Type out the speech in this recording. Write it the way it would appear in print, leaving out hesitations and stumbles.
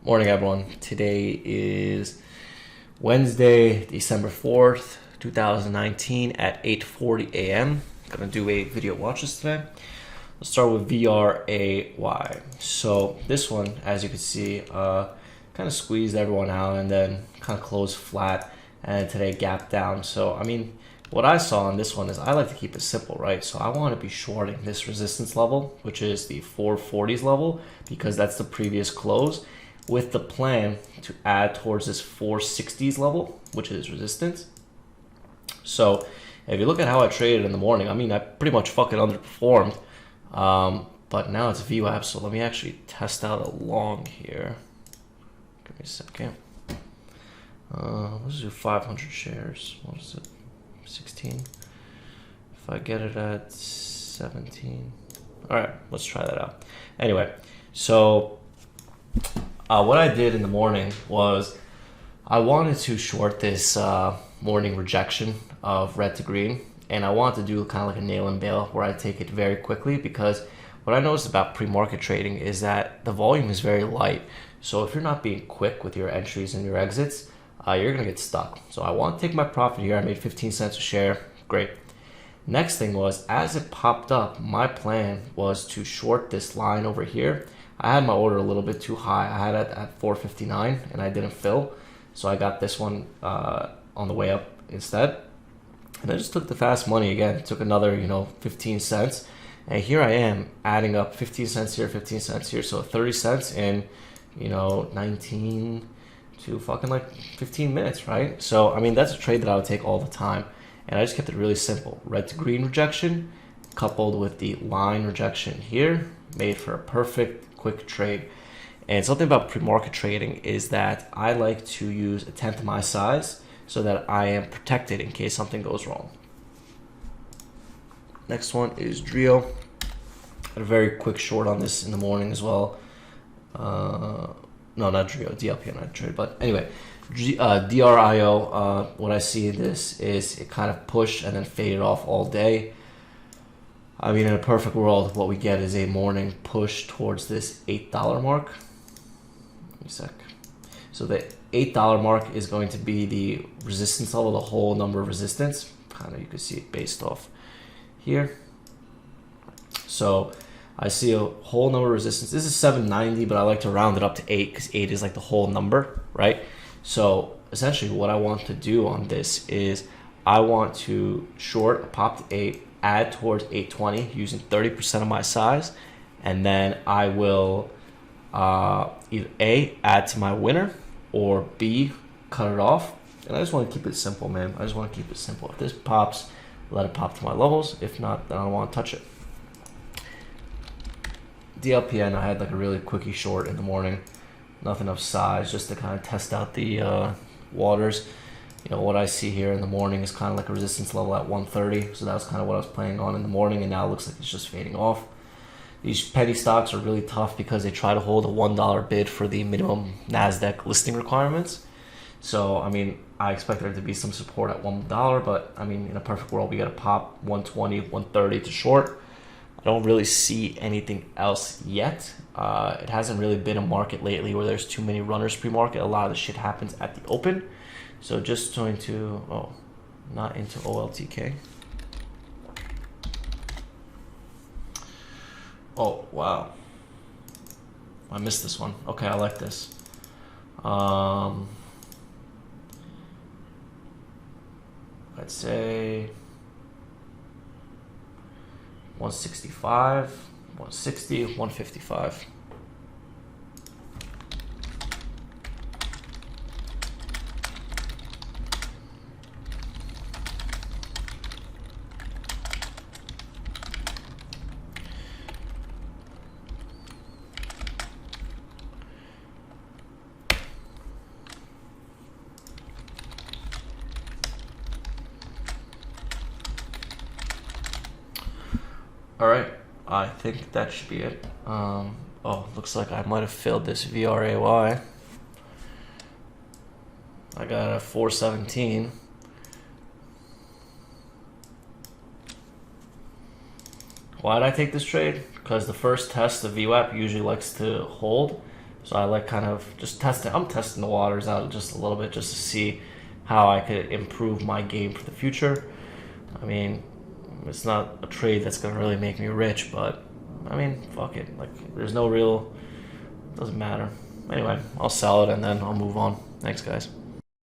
Morning, everyone. Today is Wednesday, December 4th, 2019 at 8:40 a.m. Gonna do a video watches today. Let's start with VRAY. So this one, as you can see, kind of squeezed everyone out and then kind of closed flat, and today gapped down. So, I mean, what I saw on this one is I like to keep it simple, right? So I want to be shorting this resistance level, which is the 440s level, because that's the previous close, with the plan to add towards this 460s level, which is resistance. So if you look at how I traded in the morning, I mean, I pretty much fucking underperformed. But now it's VWAP, so let me actually test out a long here. Give me a second. Let's do 500 shares. What is it? 16. If I get it at 17. All right, let's try that out. Anyway, so what I did in the morning was I wanted to short this morning rejection of red to green, and I wanted to do kind of like a nail and bail where I take it very quickly, because what I noticed about pre-market trading is that the volume is very light. So if you're not being quick with your entries and your exits, you're gonna get stuck. So I want to take my profit here. I made 15 cents a share. Great. Next thing was, as it popped up, my plan was to short this line over here. I had my order a little bit too high. I had it at 459 and I didn't fill. So I got this one on the way up instead. And I just took the fast money again, took another, 15 cents. And here I am adding up 15 cents here, 15 cents here. So 30 cents in, 19 to fucking like 15 minutes, right? So, I mean, that's a trade that I would take all the time. And I just kept it really simple. Red to green rejection coupled with the line rejection here made for a perfect quick trade. And something about pre-market trading is that I like to use a tenth of my size so that I am protected in case something goes wrong. Next one is DRIO. Had a very quick short on this in the morning as well. No, not DRIO, DLPN I trade. But anyway, DRIO, what I see in this is it kind of pushed and then faded off all day. I mean, in a perfect world, what we get is a morning push towards this $8 mark. Give me a sec. So the $8 mark is going to be the resistance level, the whole number of resistance. Kind of, you can see it based off here. So I see a whole number of resistance. This is 790, but I like to round it up to 8 because 8 is like the whole number, right? So essentially what I want to do on this is I want to short a pop to 8, add towards 820 using 30% of my size, and then I will either A, add to my winner, or B, cut it off. And I just want to keep it simple, man. I just want to keep it simple. If this pops, let it pop to my levels. If not, then I don't want to touch it. DLPN, I had like a really quickie short in the morning. Nothing of size, just to kind of test out the waters. What I see here in the morning is kind of like a resistance level at 130. So that was kind of what I was playing on in the morning, and now it looks like it's just fading off. These penny stocks are really tough because they try to hold a $1 bid for the minimum NASDAQ listing requirements. So, I mean, I expect there to be some support at $1, but I mean, in a perfect world, we got to pop 120, 130 to short. I don't really see anything else yet. It hasn't really been a market lately where there's too many runners pre-market. A lot of the shit happens at the open. So just going to, not into OTLK. Oh, wow. I missed this one. Okay, I like this. I'd say 165, 160, 155. All right, I think that should be it. Looks like I might have failed this VRAY. I got a 417. Why did I take this trade? Because the first test, the VWAP usually likes to hold So I like kind of just testing. I'm testing the waters out just a little bit just to see how I could improve my game for the future. I mean, it's not a trade that's gonna really make me rich, but I mean, fuck it. Like, there's no real, doesn't matter. Anyway, I'll sell it and then I'll move on. Thanks, guys.